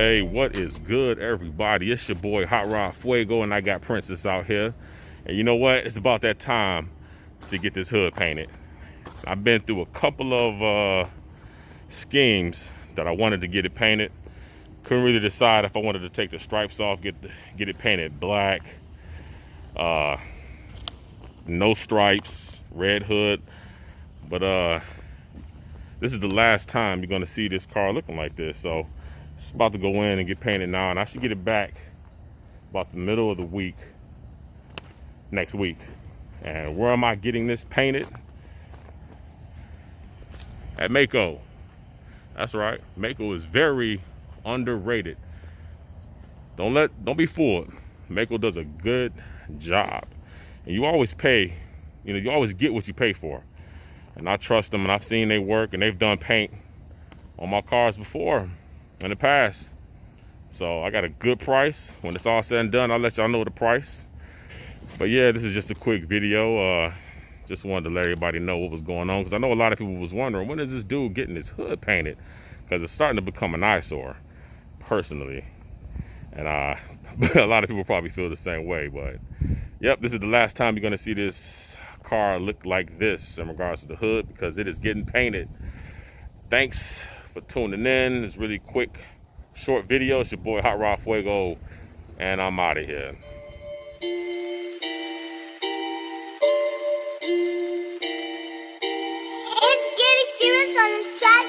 Hey, what is good, everybody? It's your boy Hot Rod Fuego, and I got Princess out here. And you know what? It's about that time to get this hood painted. I've been through a couple of schemes that I wanted to get it painted. Couldn't really decide if I wanted to take the stripes off, get it painted black, no stripes, red hood. But this is the last time you're gonna see this car looking like this. So it's about to go in and get painted now, and I should get it back about the middle of the week, next week. And where am I getting this painted? At MAACO. That's right. MAACO is very underrated. Don't be fooled. MAACO does a good job, and you always pay. You always get what you pay for. And I trust them, and I've seen they work, and they've done paint on my cars before in the past. So I got a good price. When it's all said and done, I'll let y'all know the price. But yeah, this is just a quick video. Just wanted to let everybody know what was going on, because I know a lot of people was wondering, when is this dude getting his hood painted? Because it's starting to become an eyesore, personally. And a lot of people probably feel the same way. But yep, this is the last time you're gonna see this car look like this in regards to the hood, because it is getting painted. Thanks for tuning in. It's really quick, short video. It's your boy Hot Rod Fuego, and I'm out of here. It's getting serious on this track.